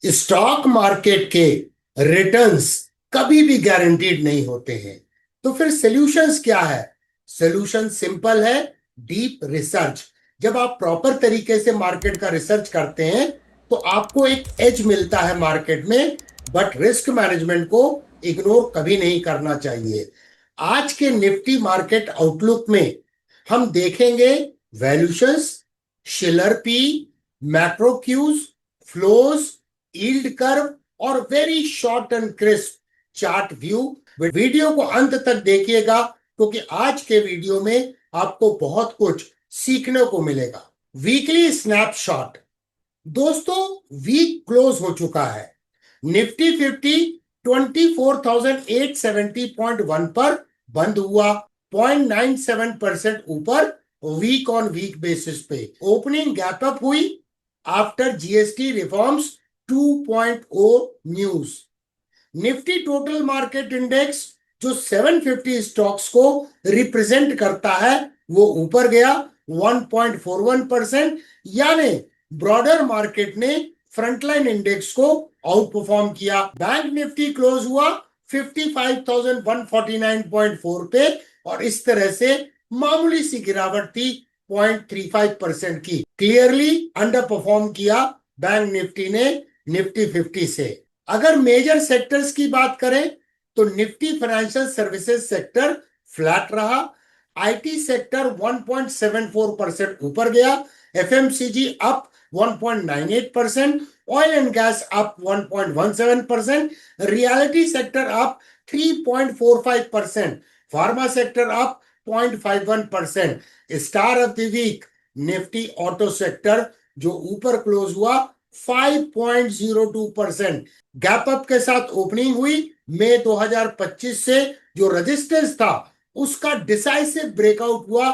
Stock market के returns कभी भी गारंटीड नहीं होते हैं। तो फिर सॉल्यूशंस क्या है? सॉल्यूशन सिंपल है, डीप रिसर्च। जब आप प्रॉपर तरीके से मार्केट का रिसर्च करते हैं तो आपको एक एज मिलता है मार्केट में। बट रिस्क मैनेजमेंट को इग्नोर कभी नहीं करना चाहिए। आज के निफ्टी मार्केट आउटलुक में हम देखेंगे valuations, Shiller P, macro cues, flows, yield curve और very short and crisp chart view. Video को अंत तक देखिएगा क्योंकि आज के वीडियो में आपको बहुत कुछ सीखने को मिलेगा। Weekly snapshot. दोस्तों, वीक क्लोज हो चुका है। निफ्टी 50 24,870.1 पर बंद हुआ, 0.97% ऊपर वीक ऑन वीक बेसिस पे। ओपनिंग गैप अप हुई after GST reforms 2.0 news. Nifty total market index जो 750 स्टॉक्स को रिप्रेजेंट करता है वो ऊपर गया 1.41%। यानी ब्रॉडर मार्केट ने फ्रंटलाइन इंडेक्स को आउट परफॉर्म किया। बैंक निफ्टी क्लोज हुआ 55,149.4 पे और इस तरह से मामूली सी गिरावट थी 0.35% की। क्लियरली अंडर परफॉर्म किया बैंक निफ्टी ने निफ्टी 50 से। अगर मेजर सेक्टर्स की बात करें तो Nifty financial services sector flat रहा। आईटी सेक्टर 1.74% ऊपर गया। FMCG up 1.98%, oil and gas up 1.17%, realty sector up 3.45%, pharma sector up 0.51%। Star of the week Nifty auto sector जो ऊपर क्लोज हुआ 5.02%। गैप अप के साथ ओपनिंग हुई। मई 2025 से जो रेजिस्टेंस था उसका डिसाइसिव ब्रेकआउट हुआ।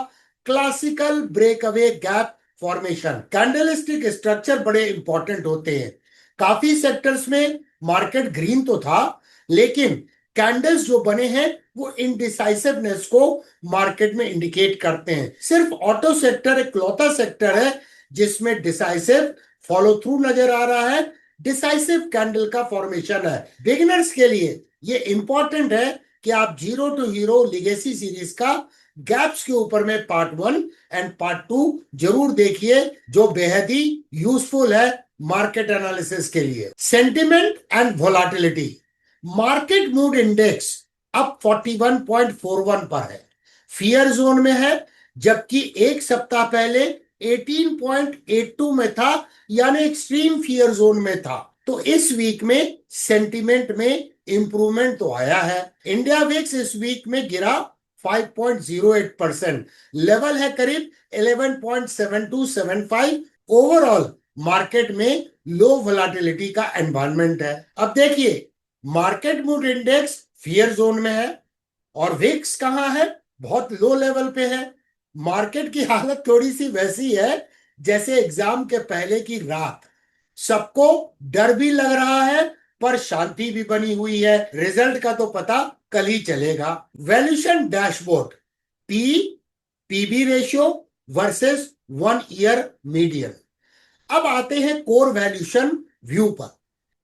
Classical breakaway gap formation. Candlestick structure बड़े इंपॉर्टेंट होते हैं। काफी सेक्टर्स में मार्केट ग्रीन तो था लेकिन कैंडल्स जो बने हैं वो इनडिसाइसिवनेस को मार्केट में इंडिकेट करते हैं। सिर्फ ऑटो सेक्टर एक लौता सेक्टर है जिसमें डिसाइसिव फॉलो थ्रू नजर आ रहा है, डिसाइसिव कैंडल का फॉर्मेशन है। बिगिनर्स के लिए ये इंपॉर्टेंट है कि आप zero to hero legacy series का गैप्स के ऊपर में पार्ट 1 एंड पार्ट 2 जरूर देखिए जो बेहद ही यूजफुल है मार्केट एनालिसिस के लिए। Sentiment and volatility. Market mood index अब 41.41 पर है, फियर जोन में है, जबकि एक सप्ताह पहले 18.82 में था यानी एक्सट्रीम फियर जोन में था। तो इस वीक में सेंटिमेंट में इंप्रूवमेंट तो आया है। इंडिया विक्स इस वीक में गिरा 5.08%, लेवल है करीब 11.7275। ओवरऑल मार्केट में लो वोलेटिलिटी का एनवायरनमेंट है। अब देखिए, market mood index fear zone में है और विक्स कहां है? बहुत लो लेवल पे है। मार्केट की हालत थोड़ी सी वैसी है जैसे एग्जाम के पहले की रात। सबको डर भी लग रहा है पर शांति भी बनी हुई है। रिजल्ट का तो पता कल ही चलेगा। Valuation dashboard. P PB ratio versus 1 year median. अब आते हैं कोर वैल्यूएशन व्यू पर।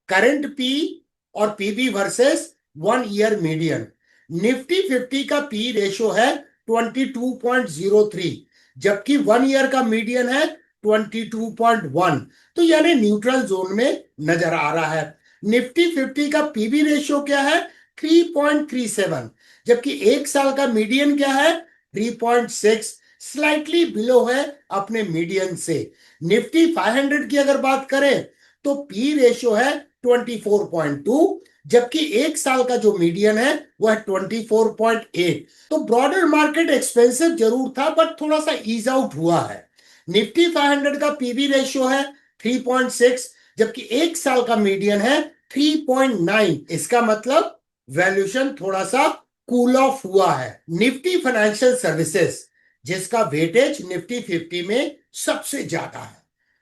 करंट पी और PB versus 1 year median. Nifty 50 का पी रेशियो है 22.03, जबकि 1 ईयर का मीडियन है 22.1। तो यानी न्यूट्रल जोन में नजर आ रहा है। निफ्टी 50 का पीबी रेशियो क्या है? 3.37, जबकि एक साल का मीडियन क्या है? 3.6, स्लाइटली बिलो है अपने मीडियन से। निफ्टी 500 की अगर बात करें तो पी रेशियो है 24.2, जबकि एक साल का जो मीडियन है वह 24.8। तो ब्रॉडर मार्केट एक्सपेंसिव जरूर था बट थोड़ा सा ईज आउट हुआ है। निफ्टी 500 का पीबी रेशियो है 3.6, जबकि एक साल का मीडियन है 3.9। इसका मतलब वैल्यूएशन थोड़ा सा कूल ऑफ हुआ है। निफ्टी फाइनेंशियल सर्विसेज जिसका वेटेज निफ्टी 50 में सबसे ज्यादा है,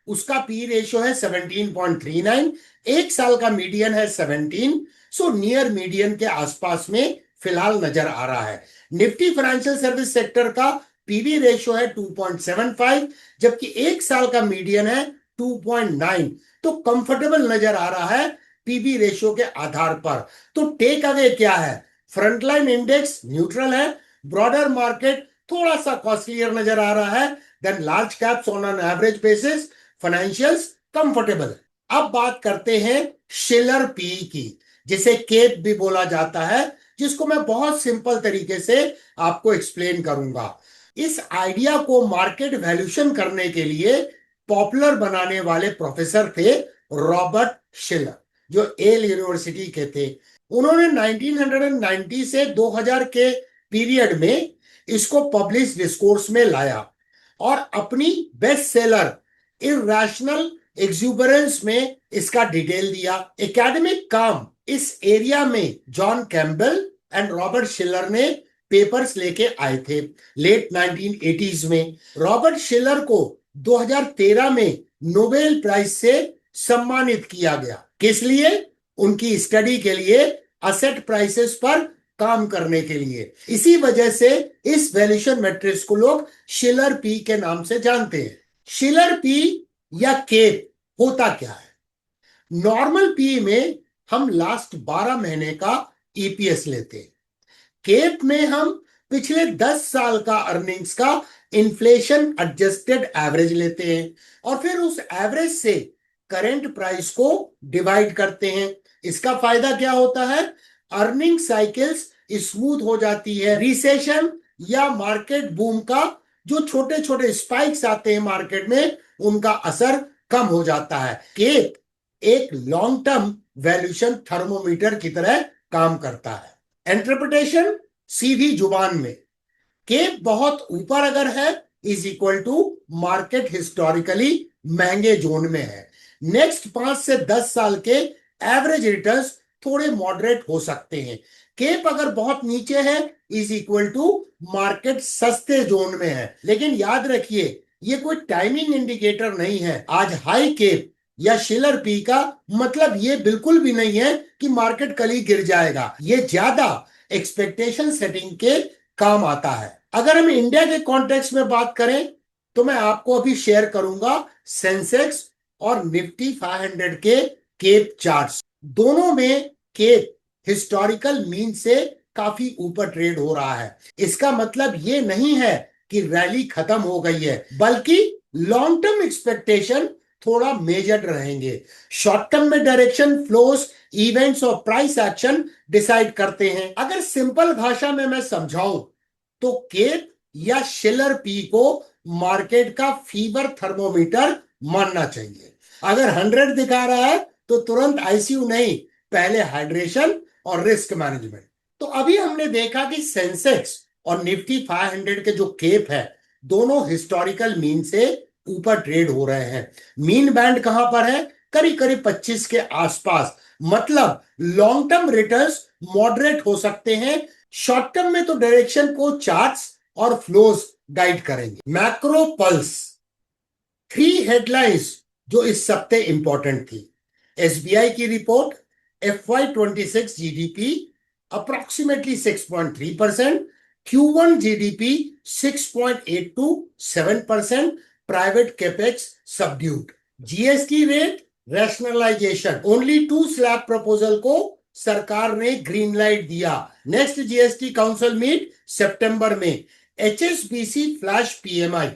उसका पी रेशियो है 17.39, एक साल का मीडियन है 17। सो नियर मीडियन के आसपास में फिलहाल नजर आ रहा है। निफ्टी फाइनेंशियल सर्विस सेक्टर का पीबी रेशियो है 2.75, जबकि एक साल का मीडियन है 2.9, तो कंफर्टेबल नजर आ रहा है पीबी रेशियो के आधार पर। तो टेक अवे क्या है? फ्रंटलाइन इंडेक्स न्यूट्रल है, ब्रॉडर मार्केट थोड़ा सा कॉस्टलियर नजर आ रहा है, then large caps on an average basis, financials comfortable. अब बात करते हैं शिलर पी की, जिसे केप भी बोला जाता है, जिसको मैं बहुत सिंपल तरीके से आपको एक्सप्लेन करूंगा। इस आइडिया को मार्केट वैल्यूएशन करने के लिए पॉपुलर बनाने वाले प्रोफेसर थे रॉबर्ट शिलर, जो येल यूनिवर्सिटी के थे। उन्होंने 1990 से 2000 के पीरियड में इसको पब्लिश डिस्कोर्स में लाया और अपनी बेस्ट सेलर इरैशनल एक्सुबरेंस में इसका डिटेल दिया। एकेडमिक काम इस एरिया में जॉन कैम्पबेल एंड रॉबर्ट शिलर ने पेपर्स लेके आए थे लेट 1980s में। रॉबर्ट शिलर को 2013 में नोबेल प्राइज से सम्मानित किया गया। किस लिए? उनकी स्टडी के लिए, असेट प्राइसेस पर काम करने के लिए। इसी वजह से इस वैल्यूएशन मैट्रिक्स को लोग शिलर पी के नाम से जानते हैं। शिलर पी या केप होता क्या है? नॉर्मल पी में हम लास्ट 12 महीने का ईपीएस लेते हैं। केप में हम पिछले 10 साल का अर्निंग्स का इन्फ्लेशन एडजस्टेड एवरेज लेते हैं और फिर उस एवरेज से करंट प्राइस को डिवाइड करते हैं। इसका फायदा क्या होता है? अर्निंग साइकिल्स स्मूथ हो जाती है। रिसेशन या मार्केट बूम का जो छोटे छोटे स्पाइक्स आते हैं मार्केट में, उनका असर कम हो जाता है। केप एक लॉन्ग टर्म वैल्यूएशन थर्मोमीटर की तरह काम करता है। इंटरप्रिटेशन सीधी जुबान में, केप बहुत ऊपर अगर है is equal to market historically महंगे जोन में है। नेक्स्ट 5 से 10 साल के एवरेज रिटर्न्स थोड़े मॉडरेट हो सकते हैं। केप अगर बहुत नीचे है इज इक्वल टू मार्केट सस्ते जोन में है। लेकिन याद रखिए, ये कोई टाइमिंग इंडिकेटर नहीं है। आज हाई केप या शिलर पी का मतलब ये बिल्कुल भी नहीं है कि मार्केट कल ही गिर जाएगा। ये ज्यादा एक्सपेक्टेशन सेटिंग के काम आता है। अगर हम इंडिया के कॉन्टेक्स्ट में बात करें तो मैं आपको अभी शेयर करूंगा सेंसेक्स और निफ्टी 500 के केप चार्ट्स। दोनों में केप हिस्टोरिकल मीन से काफी ऊपर ट्रेड हो रहा है। इसका मतलब ये नहीं है कि रैली खत्म हो गई है, बल्कि लॉन्ग टर्म एक्सपेक्टेशन थोड़ा मेजर्ड रहेंगे। शॉर्ट टर्म में डायरेक्शन, फ्लोज, इवेंट्स और प्राइस एक्शन डिसाइड करते हैं। अगर सिंपल भाषा में मैं समझाऊं तो केप या शिलर पी को मार्केट का फीवर थर्मोमीटर मानना चाहिए। अगर 100 दिखा रहा है तो तुरंत आईसीयू नहीं, पहले हाइड्रेशन और रिस्क मैनेजमेंट। तो अभी हमने देखा कि सेंसेक्स और निफ्टी 500 के जो केप है, दोनों हिस्टोरिकल मीन से ऊपर ट्रेड हो रहे हैं। मीन बैंड कहां पर है? करीब करीब 25 के आसपास। मतलब लॉन्ग टर्म रिटर्न्स मॉडरेट हो सकते हैं। शॉर्ट टर्म में तो डायरेक्शन को चार्ट्स और फ्लोज गाइड करेंगे। मैक्रो पल्स, 3 हेडलाइंस जो इस हफ्ते इंपॉर्टेंट थी। एसबीआई की report, FY26 GDP approximately 6.3%, Q1 GDP 6.8 to 7%, private capex subdued. GST rate rationalisation, only 2 slab proposal को सरकार ने ग्रीन लाइट दिया। नेक्स्ट जीएसटी काउंसिल मीट सितंबर में। HSBC flash PMI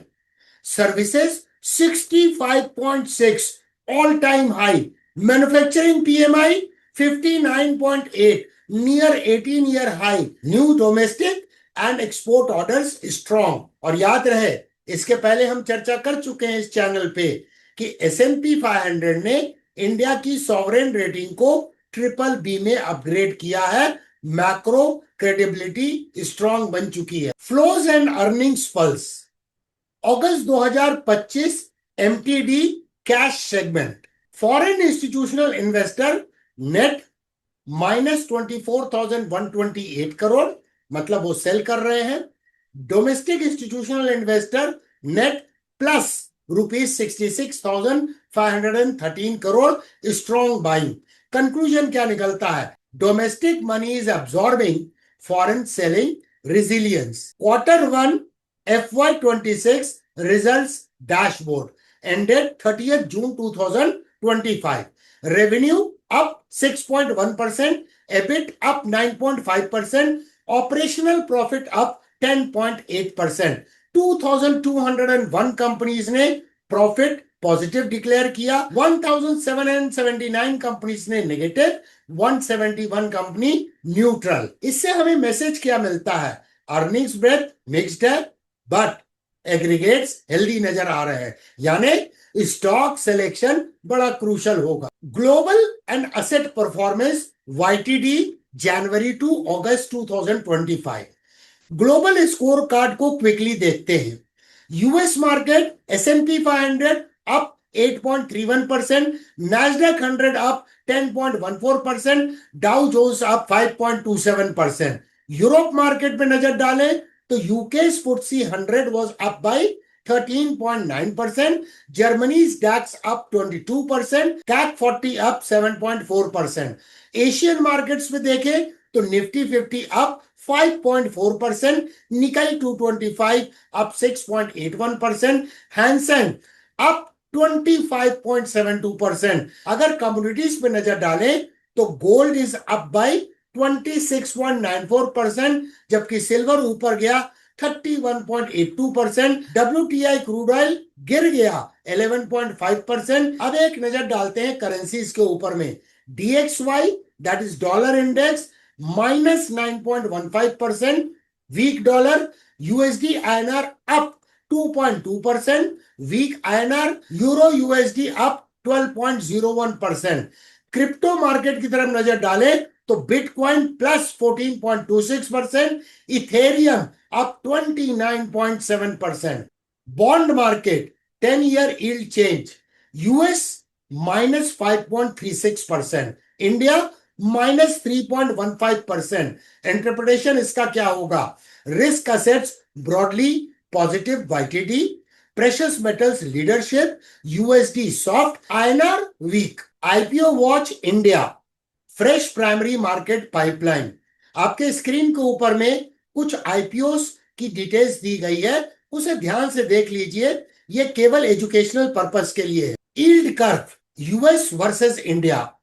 services 65.6 all time high. Manufacturing PMI 59.8 near 18 year high. New domestic and export orders strong. और याद रहे, इसके पहले हम चर्चा कर चुके हैं इस चैनल पे कि S&P 500 ने इंडिया की सॉवरेन रेटिंग को BBB में अपग्रेड किया है। मैक्रो क्रेडिबिलिटी स्ट्रॉन्ग बन चुकी है। Flows and earnings pulse, August 2025 MTD cash segment. Foreign institutional investor net -24,128 crore, मतलब वो सेल कर रहे हैं। Domestic institutional investor net plus ₹66,513 crore, strong buying. Conclusion क्या निकलता है? Domestic money is absorbing foreign selling resilience. Q1 FY26 results dashboard, ended 30th June 2025. Revenue up 6.1%, EBIT up 9.5%, operational profit up 10.8%. 2201 companies ने profit positive declare किया, 1779 companies ने negative, 171 company neutral. इससे हमें message क्या मिलता है? अर्निंग्स ब्रेथ मिक्स्ड है, but aggregates healthy नजर आ रहे हैं, यानी स्टॉक सिलेक्शन बड़ा क्रूशल होगा। Global and asset performance YTD January to August 2025। Global score card को क्विकली देखते हैं। US market S&P 500 up 8.31%, Nasdaq 100 up 10.14%, Dow Jones up 5.27%। Europe market पे नजर डालें तो UK FTSE 100 was up by 13.9%, Germany's DAX up 22%, CAC 40 up 7.4%। Asian markets में देखें तो निफ्टी 50 अप 5.4%, निकाई 225 up 6.81%, हैंसेन अप 25.72%। अगर कम्युनिटीज पे नजर डालें तो गोल्ड इज अप बाय 26.94%, जबकि सिल्वर ऊपर गया 31.82%। WTI क्रूड ऑयल गिर गया 11.5%। अब एक नजर डालते हैं करेंसीज के ऊपर में। DXY that is dollar index -9.15%, weak dollar. USD INR up 2.2%, weak INR। Euro USD up 12.01%। Crypto market की तरफ नजर डालें तो bitcoin plus 14.26%, ethereum up 29.7%। Bond market 10-year yield change, US -5.36%, India -3.15%। Interpretation इसका क्या होगा? Risk assets broadly positive YTD, precious metals leadership, USD soft, INR weak. IPO watch India, fresh primary market pipeline. आपके screen के ऊपर में कुछ IPOs की details दी गई है, उसे ध्यान से देख लीजिए, ये केवल एजुकेशनल पर्पस के लिए है। Yield curve US versus India,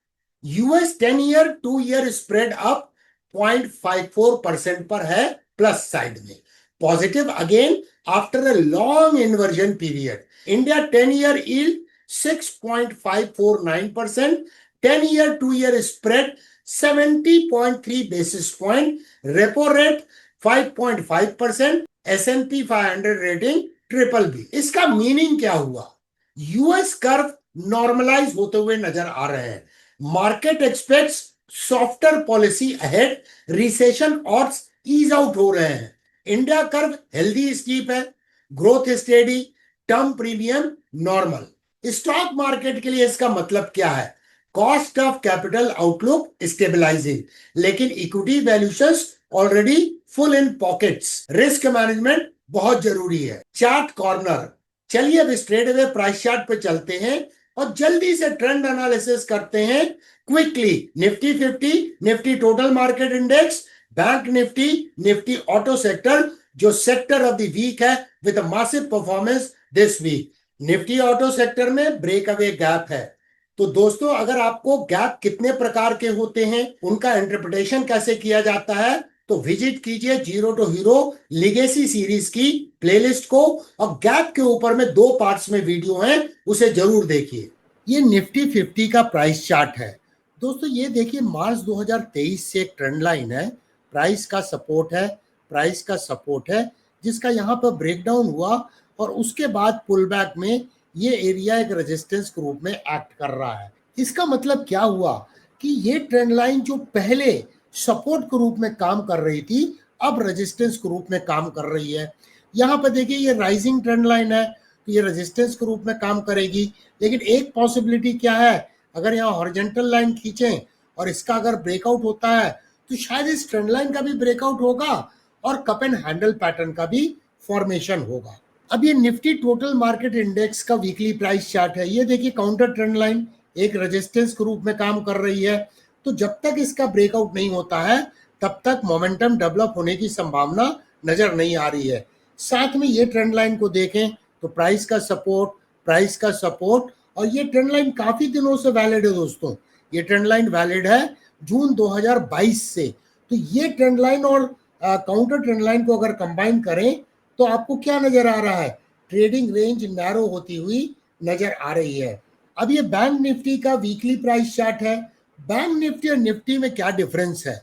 US 10-year 2-year spread up 0.54% पर है, प्लस साइड में positive again after a long inversion period. India 10-year yield 6.549%, 10-year 2-year spread 70.3 basis point, repo rate 5.5%, S&P 500 rating BBB। इसका meaning क्या हुआ? US curve normalise होते हुए नजर आ रहे हैं। Market expects softer policy ahead, recession odds ease out हो रहे हैं। इंडिया कर्व हेल्दी स्टीप है, growth steady, term premium normal. Stock market के लिए इसका मतलब क्या है? Cost of capital outlook stabilising, लेकिन equity valuations already full in pockets. Risk management बहुत जरूरी है। चार्ट कॉर्नर, चलिए अब स्ट्रेट अवे प्राइस चार्ट पे चलते हैं और जल्दी से ट्रेंड एनालिसिस करते हैं quickly. Nifty 50, Nifty total market index, bank Nifty, Nifty auto sector जो सेक्टर ऑफ द वीक है with a massive performance this week. Nifty auto sector में ब्रेक अवे गैप है। तो दोस्तों, अगर आपको गैप कितने प्रकार के होते हैं, उनका इंटरप्रिटेशन कैसे किया जाता है, तो विजिट कीजिए zero to hero legacy series की प्लेलिस्ट को, और गैप के ऊपर में 2 पार्ट्स में वीडियो है, उसे जरूर देखिए। ये निफ्टी 50 का प्राइस चार्ट है दोस्तों। ये देखिए मार्च 2023 से एक ट्रेंड लाइन है, प्राइस का सपोर्ट है, प्राइस का सपोर्ट है, जिसका यहाँ पर ब्रेकडाउन हुआ और उसके बाद पुल बैक में ये एरिया एक रेजिस्टेंस के रूप में एक्ट कर रहा है। इसका मतलब क्या हुआ कि ये ट्रेंड लाइन जो पहले सपोर्ट के रूप में काम कर रही थी, अब रेजिस्टेंस के रूप में काम कर रही है। यहाँ पर देखिए ये राइजिंग ट्रेंड लाइन है, तो ये रेजिस्टेंस के रूप में काम करेगी। लेकिन एक पॉसिबिलिटी क्या है, अगर यहाँ हॉरिजॉन्टल लाइन खींचें और इसका अगर ब्रेकआउट होता है तो शायद इस ट्रेंड लाइन का भी ब्रेकआउट होगा और कप एंड हैंडल पैटर्न का भी फॉर्मेशन होगा। अब ये निफ्टी टोटल मार्केट इंडेक्स का वीकली प्राइस चार्ट है। ये देखिए काउंटर ट्रेंड लाइन एक रेजिस्टेंस के रूप में काम कर रही है। तो जब तक इसका ब्रेकआउट नहीं होता है तब तक मोमेंटम डेवलप होने की संभावना नजर नहीं आ रही है। साथ में ये ट्रेंड लाइन को देखें तो प्राइस का सपोर्ट, प्राइस का सपोर्ट, और ये ट्रेंड लाइन काफी दिनों से वैलिड है दोस्तों। ये ट्रेंड लाइन वैलिड है जून 2022 से। तो ये ट्रेंड लाइन और काउंटर ट्रेंड लाइन को अगर कंबाइन करें तो आपको क्या नजर आ रहा है, ट्रेडिंग रेंज नैरो होती हुई नजर आ रही है। अब ये बैंक निफ्टी का वीकली प्राइस चार्ट है। बैंक निफ्टी और निफ्टी में क्या डिफरेंस है,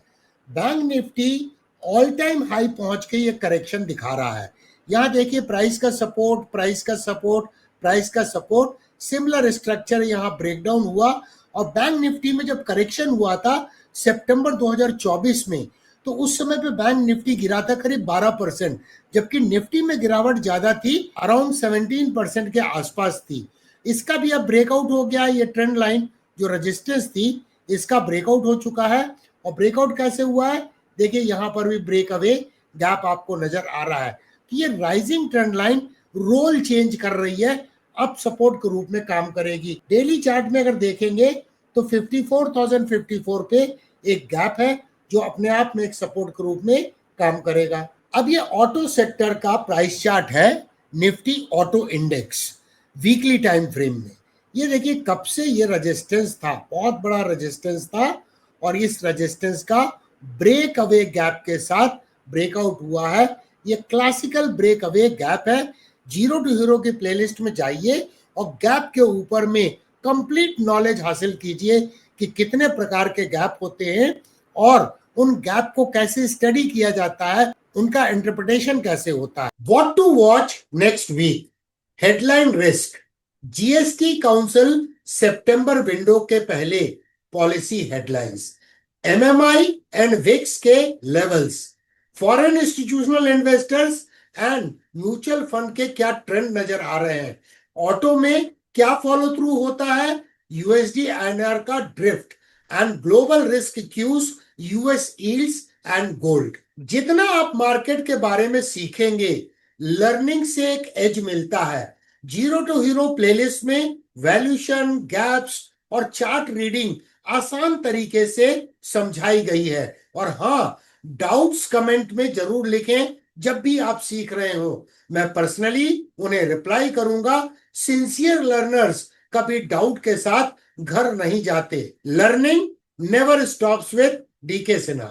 bank Nifty all time high पहुंच के ये करेक्शन दिखा रहा है। यहां देखिए प्राइस का सपोर्ट, प्राइस का सपोर्ट, प्राइस का सपोर्ट, सिमिलर स्ट्रक्चर यहां ब्रेकडाउन हुआ। और बैंक निफ्टी में जब करेक्शन हुआ था सितंबर 2024 में, तो उस समय पे बैंक निफ्टी गिरा था करीब 12%, जबकि निफ्टी में गिरावट ज्यादा थी, अराउंड 17% के आसपास थी। इसका भी अब ब्रेकआउट हो गया। ये ट्रेंड लाइन जो रेजिस्टेंस थी इसका ब्रेकआउट हो चुका है। और ब्रेकआउट कैसे हुआ है, देखिए यहां पर भी ब्रेक अवे गैप आपको नजर आ रहा है कि ये rising trend line role change कर रही है, अब सपोर्ट के रूप में काम करेगी। डेली चार्ट में अगर देखेंगे तो 54,054 पे एक गैप है जो अपने आप में एक सपोर्ट के रूप में काम करेगा। अब ये ऑटो सेक्टर का प्राइस चार्ट है, Nifty auto index weekly time frame में। ये देखिए कब से ये रेजिस्टेंस था, बहुत बड़ा रेजिस्टेंस था, और इस रेजिस्टेंस का ब्रेक अवे गैप के साथ ब्रेकआउट हुआ है। ये क्लासिकल ब्रेक अवे गैप है। जीरो टू हीरो की प्लेलिस्ट में जाइए और गैप के ऊपर में कंप्लीट नॉलेज हासिल कीजिए कि कितने प्रकार के गैप होते हैं और उन गैप को कैसे स्टडी किया जाता है, उनका इंटरप्रिटेशन कैसे होता है। What to watch next week, headline risk, GST council सितंबर विंडो के पहले policy headlines, MMI and VIX के levels, foreign institutional investors and mutual fund के क्या ट्रेंड नजर आ रहे हैं, ऑटो में क्या फॉलो थ्रू होता है, यूएसडी एनआर का drift and global risk cues, US yields and gold. जितना आप मार्केट के बारे में सीखेंगे, लर्निंग से एक एज मिलता है। जीरो टू हीरो प्लेलिस्ट में वैल्यूएशन, गैप्स और चार्ट रीडिंग आसान तरीके से समझाई गई है। और हाँ, डाउट्स कमेंट में जरूर लिखें जब भी आप सीख रहे हो, मैं पर्सनली उन्हें रिप्लाई करूंगा। सिंसियर लर्नर्स कभी डाउट के साथ घर नहीं जाते। Learning never stops with DK Sinha.